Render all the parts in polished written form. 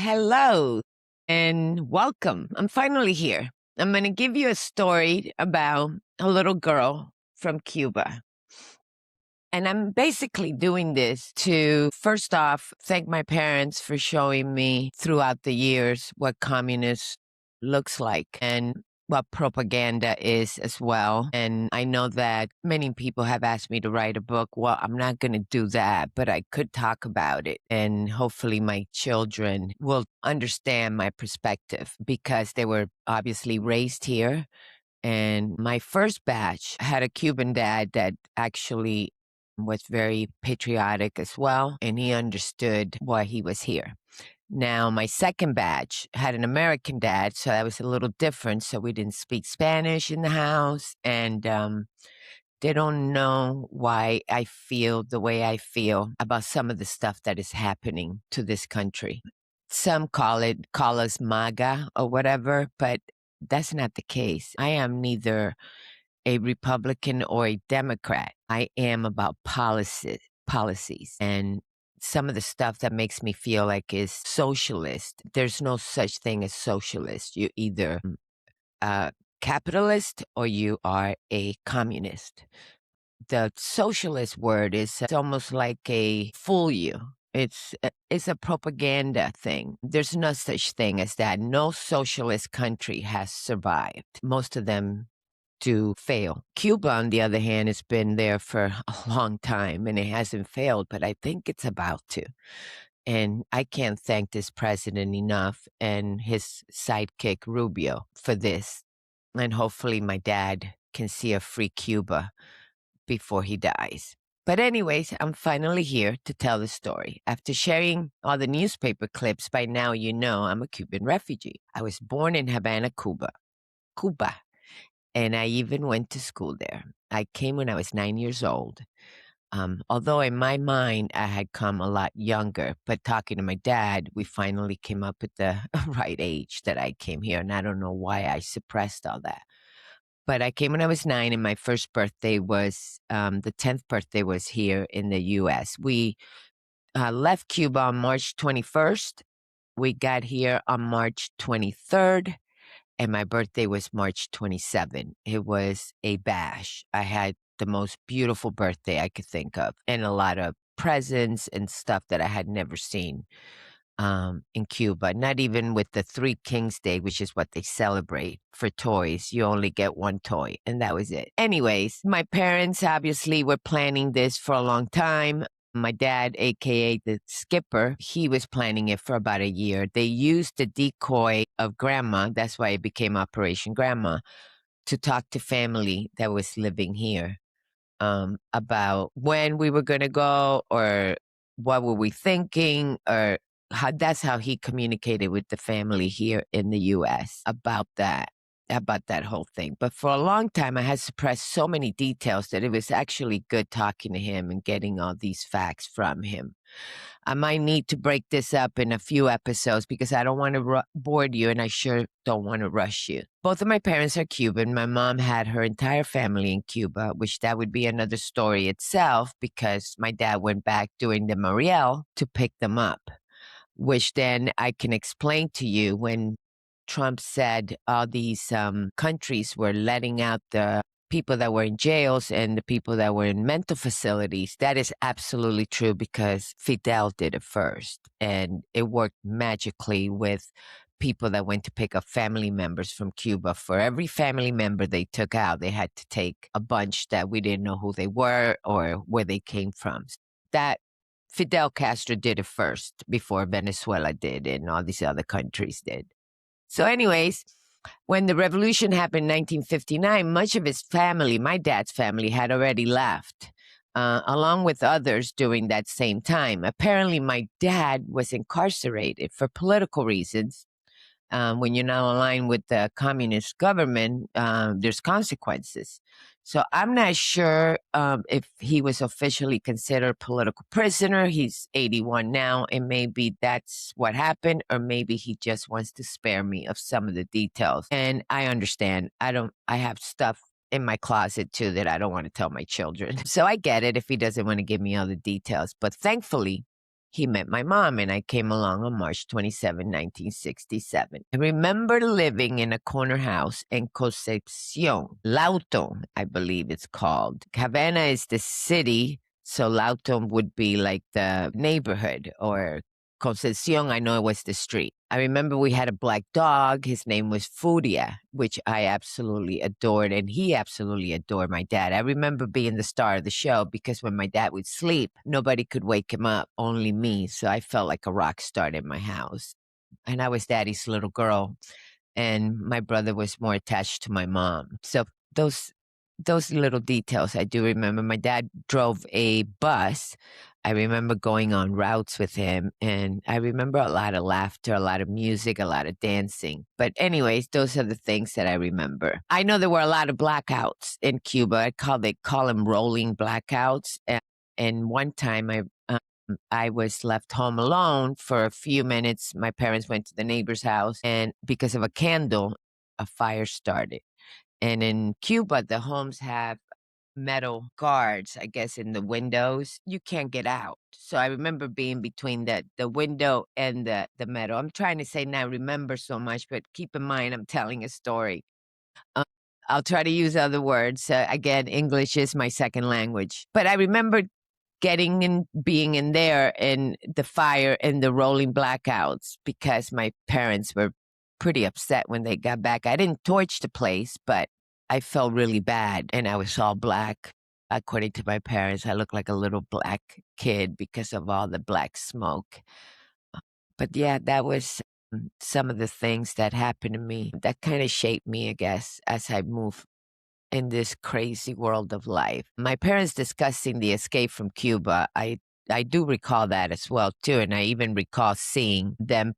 Hello and welcome. I'm finally here. I'm going to give you a story about a little girl from Cuba. And I'm basically doing this to, first off, thank my parents for showing me throughout the years what communist looks like and what propaganda is as well. And I know that many people have asked me to write a book. Well, I'm not going to do that, but I could talk about it. And hopefully my children will understand my perspective because they were obviously raised here. And my first batch had a Cuban dad that actually was very patriotic as well, and he understood why he was here. Now, my second batch had an American dad, so that was a little different. So we didn't speak Spanish in the house, and they don't know why I feel the way I feel about some of the stuff that is happening to this country. Some call us MAGA or whatever, but that's not the case. I am neither a Republican or a Democrat. I am about policies. And some of the stuff that makes me feel like is socialist. There's no such thing as socialist. You're either a capitalist or you are a communist. The socialist word is almost like a fool you. It's a propaganda thing. There's no such thing as that. No socialist country has survived. Most of them do fail. Cuba, on the other hand, has been there for a long time and it hasn't failed, but I think it's about to. And I can't thank this president enough and his sidekick Rubio for this. And hopefully my dad can see a free Cuba before he dies. But anyways, I'm finally here to tell the story. After sharing all the newspaper clips, by now you know I'm a Cuban refugee. I was born in Havana, Cuba. And I even went to school there. I came when I was 9 years old. Although in my mind, I had come a lot younger, but talking to my dad, we finally came up with the right age that I came here. And I don't know why I suppressed all that. But I came when I was 9, and my first birthday was, the 10th birthday was here in the U.S. We left Cuba on March 21st. We got here on March 23rd. And my birthday was March 27. It was a bash. I had the most beautiful birthday I could think of and a lot of presents and stuff that I had never seen in Cuba. Not even with the Three Kings Day, which is what they celebrate for toys. You only get one toy, and that was it. Anyways, my parents obviously were planning this for a long time. My dad, aka the skipper, he was planning it for about a year. They used the decoy of grandma, that's why it became Operation Grandma, to talk to family that was living here about when we were going to go or what were we thinking or that's how he communicated with the family here in the U.S. about that whole thing. But for a long time, I had suppressed so many details that it was actually good talking to him and getting all these facts from him. I might need to break this up in a few episodes because I don't want to bore you and I sure don't want to rush you. Both of my parents are Cuban. My mom had her entire family in Cuba, which that would be another story itself because my dad went back during the Mariel to pick them up, which then I can explain to you when Trump said all these countries were letting out the people that were in jails and the people that were in mental facilities. That is absolutely true because Fidel did it first. And it worked magically with people that went to pick up family members from Cuba. For every family member they took out, they had to take a bunch that we didn't know who they were or where they came from. That Fidel Castro did it first before Venezuela did and all these other countries did. So anyways, when the revolution happened in 1959, much of his family, my dad's family, had already left, along with others during that same time. Apparently, my dad was incarcerated for political reasons. When you're not aligned with the communist government, there's consequences. So I'm not sure if he was officially considered a political prisoner. He's 81 now, and maybe that's what happened, or maybe he just wants to spare me of some of the details. And I understand. I have stuff in my closet too that I don't want to tell my children. So I get it if he doesn't want to give me all the details. But thankfully, he met my mom, and I came along on March 27, 1967. I remember living in a corner house in Concepcion, Lauton, I believe it's called. Havana is the city, so Lauton would be like the neighborhood, or Concepcion, I know it was the street. I remember we had a black dog. His name was Furia, which I absolutely adored, and he absolutely adored my dad. I remember being the star of the show because when my dad would sleep, nobody could wake him up, only me. So I felt like a rock star in my house. And I was daddy's little girl, and my brother was more attached to my mom. So those little details I do remember. My dad drove a bus. I remember going on routes with him, and I remember a lot of laughter, a lot of music, a lot of dancing. But anyways, those are the things that I remember. I know there were a lot of blackouts in Cuba. They call them rolling blackouts. And one time I was left home alone for a few minutes. My parents went to the neighbor's house, and because of a candle, a fire started. And in Cuba, the homes have metal guards, I guess, in the windows. You can't get out. So I remember being between the window and the metal. I'm trying to say now remember so much, but keep in mind I'm telling a story. Uh, I'll try to use other words. Again, English is my second language. But I remember getting in, being in there in the fire and the rolling blackouts because my parents were pretty upset when they got back. I didn't torch the place, but I felt really bad, and I was all black. According to my parents, I looked like a little black kid because of all the black smoke. But yeah, that was some of the things that happened to me that kind of shaped me, I guess, as I move in this crazy world of life. My parents discussing the escape from Cuba, I do recall that as well too, and I even recall seeing them,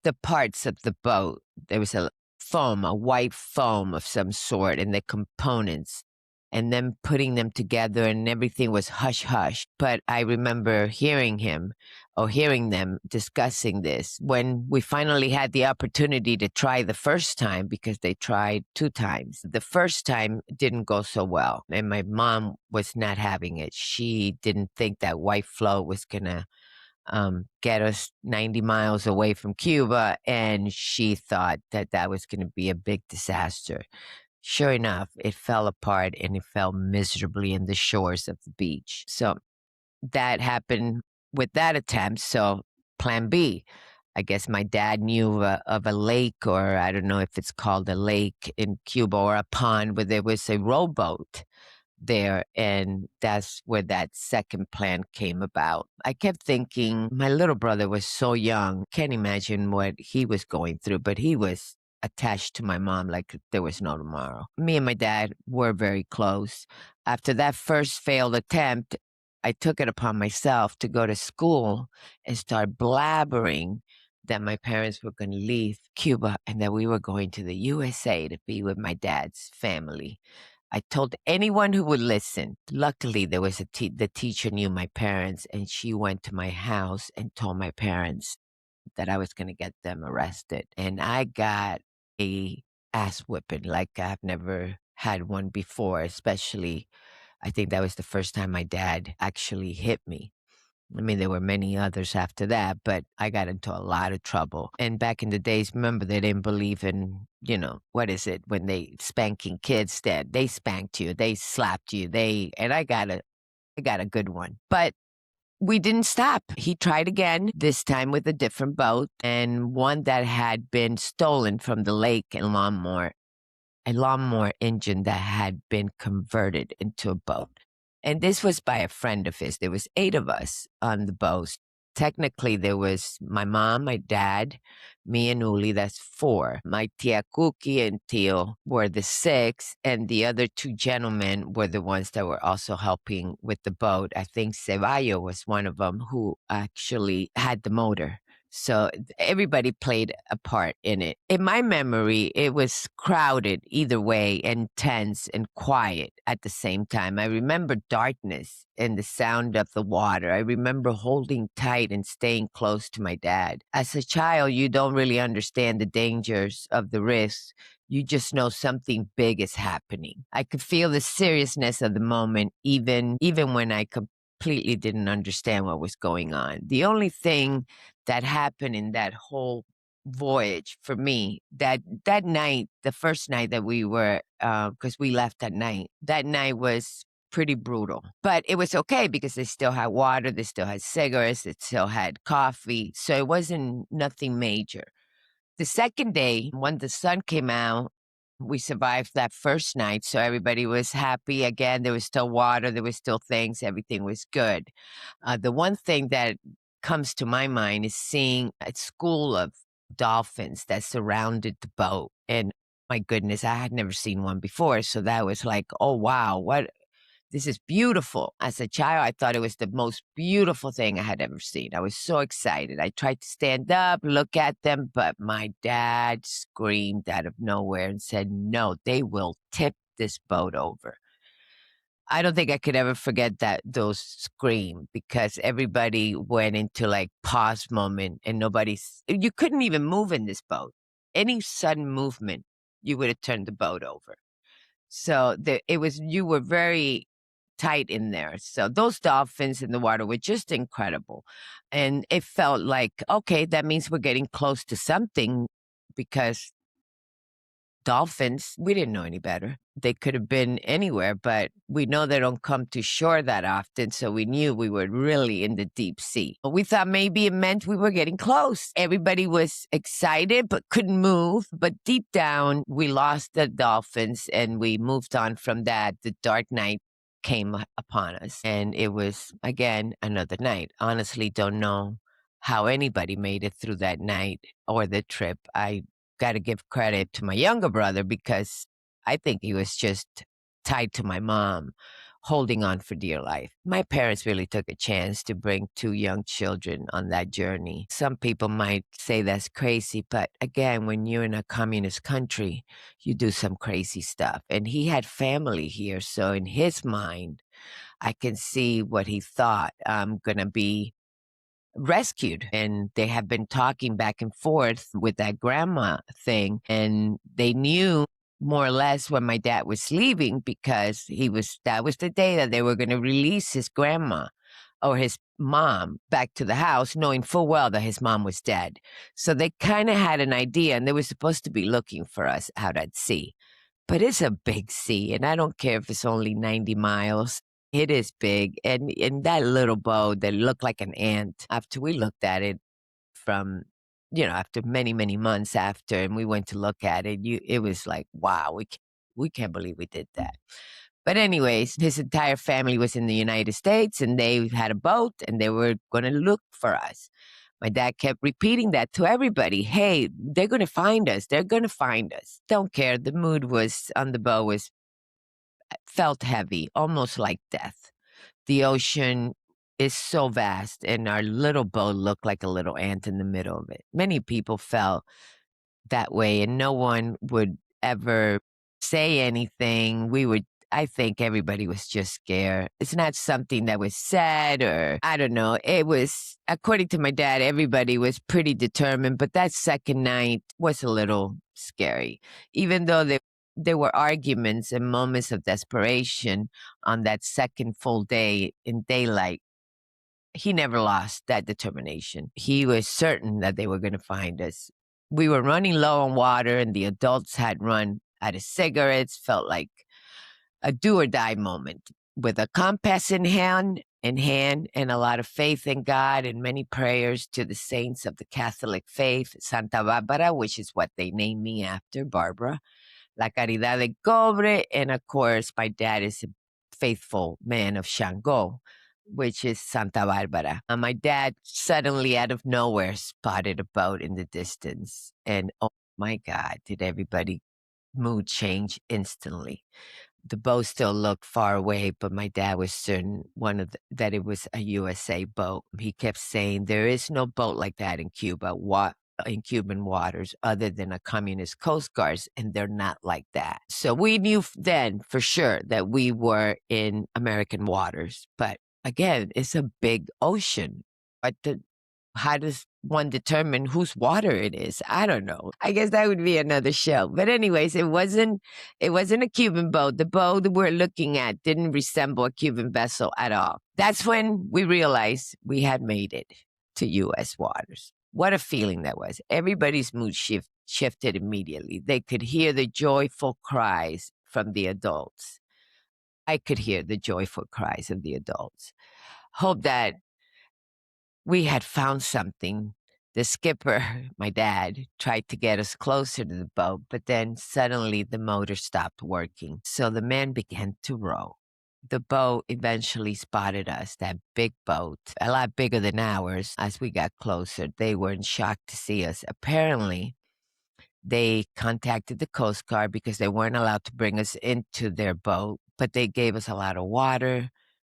the parts of the boat. There was a foam, a white foam of some sort, and the components, and then putting them together, and everything was hush hush. But I remember hearing them discussing this when we finally had the opportunity to try the first time, because they tried 2 times. The first time didn't go so well, and my mom was not having it. She didn't think that white float was gonna get us 90 miles away from Cuba, and she thought that that was going to be a big disaster. Sure enough, it fell apart, and it fell miserably in the shores of the beach. So that happened with that attempt. So plan B. I guess my dad knew of a lake, or I don't know if it's called a lake in Cuba, or a pond where there was a rowboat there, and that's where that second plan came about. I kept thinking my little brother was so young, can't imagine what he was going through, but he was attached to my mom like there was no tomorrow. Me and my dad were very close. After that first failed attempt, I took it upon myself to go to school and start blabbering that my parents were going to leave Cuba and that we were going to the USA to be with my dad's family. I told anyone who would listen. Luckily, there was the teacher knew my parents, and she went to my house and told my parents that I was going to get them arrested. And I got a ass whipping like I've never had one before, especially I think that was the first time my dad actually hit me. I mean, there were many others after that, but I got into a lot of trouble. And back in the days, remember, they didn't believe in, what is it, when they spanking kids, that they spanked you, they slapped you, and I got a good one. But we didn't stop. He tried again, this time with a different boat, and one that had been stolen from the lake in Lawnmower, a lawnmower engine that had been converted into a boat. And this was by a friend of his. There was 8 of us on the boat. Technically, there was my mom, my dad, me and Uli, that's 4. My tia Cookie and Tio were the 6, and the other 2 gentlemen were the ones that were also helping with the boat. I think Ceballo was one of them who actually had the motor. So everybody played a part in it. In my memory, it was crowded either way and tense and quiet at the same time. I remember darkness and the sound of the water. I remember holding tight and staying close to my dad. As a child, you don't really understand the dangers of the risks. You just know something big is happening. I could feel the seriousness of the moment, even when I could completely didn't understand what was going on. The only thing that happened in that whole voyage for me, that night, the first night that we were, because we left at night, that night was pretty brutal. But it was okay because they still had water, they still had cigarettes, they still had coffee. So it wasn't nothing major. The second day, when the sun came out, we survived that first night. So everybody was happy. Again, there was still water, there was still things, everything was good. The one thing that comes to my mind is seeing a school of dolphins that surrounded the boat. And my goodness, I had never seen one before. So that was like, oh, wow, what this is beautiful. As a child, I thought it was the most beautiful thing I had ever seen. I was so excited. I tried to stand up, look at them, but my dad screamed out of nowhere and said, no, they will tip this boat over. I don't think I could ever forget those scream because everybody went into like pause moment and you couldn't even move in this boat. Any sudden movement, you would have turned the boat over. So you were very tight in there. So those dolphins in the water were just incredible. And it felt like, okay, that means we're getting close to something because dolphins, we didn't know any better. They could have been anywhere, but we know they don't come to shore that often. So we knew we were really in the deep sea. We thought maybe it meant we were getting close. Everybody was excited, but couldn't move. But deep down, we lost the dolphins and we moved on from that. The dark night came upon us. And it was, again, another night. Honestly, don't know how anybody made it through that night or the trip. I got to give credit to my younger brother because I think he was just tied to my mom, holding on for dear life. My parents really took a chance to bring two young children on that journey. Some people might say that's crazy, but again, when you're in a communist country, you do some crazy stuff. And he had family here. So in his mind, I can see what he thought. I'm going to be rescued, and they have been talking back and forth with that grandma thing, and they knew more or less when my dad was leaving because that was the day that they were going to release his grandma or his mom back to the house, knowing full well that his mom was dead. So they kind of had an idea, and they were supposed to be looking for us out at sea. But it's a big sea, and I don't care if it's only 90 miles. It is big. And in that little boat that looked like an ant, after we looked at it from, after many, many months after, and we went to look at it, it was like, wow, we can't believe we did that. But anyways, his entire family was in the United States, and they had a boat, and they were going to look for us. My dad kept repeating that to everybody. Hey, they're going to find us. They're going to find us. Don't care. The mood on the boat felt heavy, almost like death. The ocean is so vast, and our little boat looked like a little ant in the middle of it. Many people felt that way, and no one would ever say anything. I think everybody was just scared. It's not something that was said, or I don't know. It was, according to my dad, everybody was pretty determined, but that second night was a little scary. Even though there were arguments and moments of desperation on that second full day in daylight, he never lost that determination. He was certain that they were going to find us. We were running low on water, and the adults had run out of cigarettes. Felt like a do or die moment. With a compass in hand, and a lot of faith in God, and many prayers to the saints of the Catholic faith, Santa Barbara, which is what they named me after, Barbara, La Caridad de Cobre, and of course, my dad is a faithful man of Shango, which is Santa Barbara. And my dad suddenly, out of nowhere, spotted a boat in the distance, and oh my God, did everybody mood change instantly. The boat still looked far away, but my dad was certain that it was a USA boat. He kept saying, there is no boat like that in Cuba, in Cuban waters, other than a communist coast guards, and they're not like that. So we knew then for sure that we were in American waters. But again, it's a big ocean. how does one determine whose water it is? I don't know. I guess that would be another show. But anyways, it wasn't a Cuban boat. The boat we're looking at didn't resemble a Cuban vessel at all. That's when we realized we had made it to US waters. What a feeling that was. Everybody's mood shifted immediately. They could hear the joyful cries from the adults. I could hear the joyful cries of the adults. Hope that we had found something. The skipper, my dad, tried to get us closer to the boat, but then suddenly the motor stopped working. So the men began to row. The boat eventually spotted us, that big boat, a lot bigger than ours. As we got closer, they were in shock to see us. Apparently, they contacted the Coast Guard because they weren't allowed to bring us into their boat, but they gave us a lot of water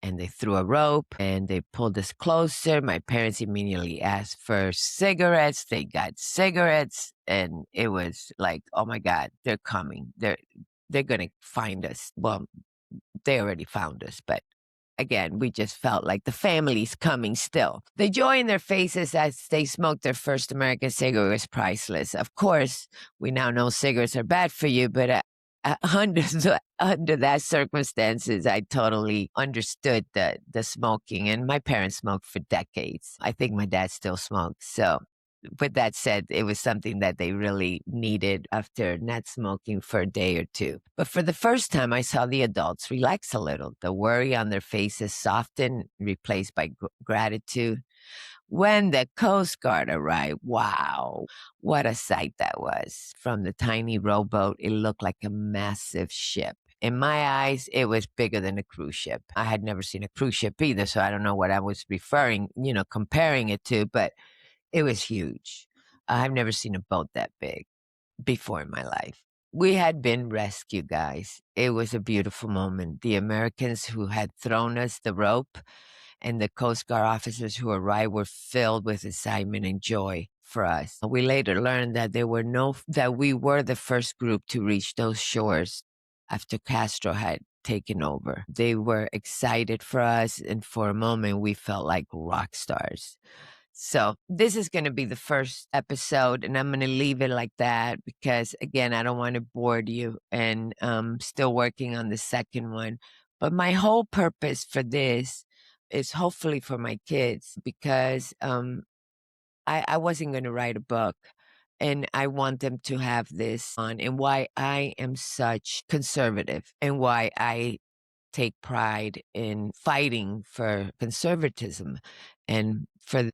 and they threw a rope and they pulled us closer. My parents immediately asked for cigarettes. They got cigarettes and it was like, oh my God, they're coming. They're gonna find us. Well, they already found us, but again, we just felt like the family's coming still. The joy in their faces as they smoked their first American cigarette was priceless. Of course, we now know cigarettes are bad for you, but under that circumstances, I totally understood the smoking. And my parents smoked for decades. I think my dad still smokes. So with that said, it was something that they really needed after not smoking for a day or two. But for the first time, I saw the adults relax a little. The worry on their faces softened, replaced by gratitude. When the Coast Guard arrived, wow, what a sight that was. From the tiny rowboat, it looked like a massive ship. In my eyes, it was bigger than a cruise ship. I had never seen a cruise ship either, so I don't know what I was comparing it to, but it was huge. I've never seen a boat that big before in my life. We had been rescued, guys. It was a beautiful moment. The Americans who had thrown us the rope and the Coast Guard officers who arrived were filled with excitement and joy for us. We later learned that that we were the first group to reach those shores after Castro had taken over. They were excited for us, and for a moment we felt like rock stars. So this is going to be the first episode, and I'm going to leave it like that because, again, I don't want to bore you, and still working on the second one. But my whole purpose for this is hopefully for my kids because I wasn't going to write a book. And I want them to have this on and why I am such conservative and why I take pride in fighting for conservatism and for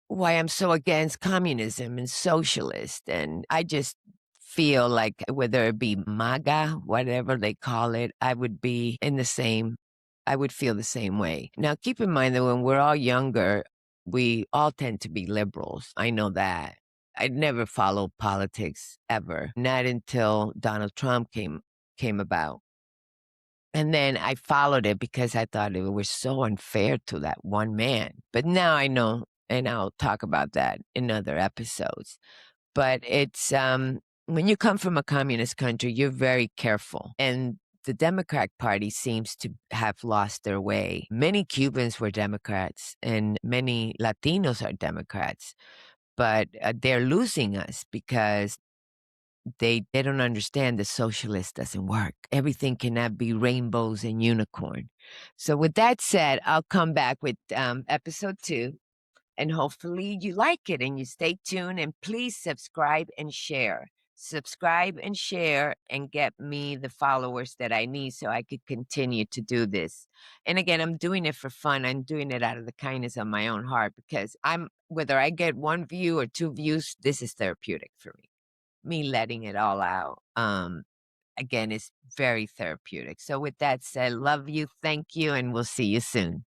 why I'm so against communism and socialist. And I just feel like whether it be MAGA, whatever they call it, I would feel the same way. Now, keep in mind that when we're all younger, we all tend to be liberals. I know that. I never followed politics ever, not until Donald Trump came about. And then I followed it because I thought it was so unfair to that one man. But now I know, and I'll talk about that in other episodes. But it's when you come from a communist country, you're very careful. And the Democratic Party seems to have lost their way. Many Cubans were Democrats, and many Latinos are Democrats. But they're losing us because they don't understand the socialist doesn't work. Everything cannot be rainbows and unicorn. So with that said, I'll come back with episode 2 and hopefully you like it and you stay tuned and please subscribe and share. Subscribe and share and get me the followers that I need so I could continue to do this. And again, I'm doing it for fun. I'm doing it out of the kindness of my own heart because whether I get 1 view or 2 views, this is therapeutic for me. Me letting it all out, again, is very therapeutic. So with that said, love you, thank you, and we'll see you soon.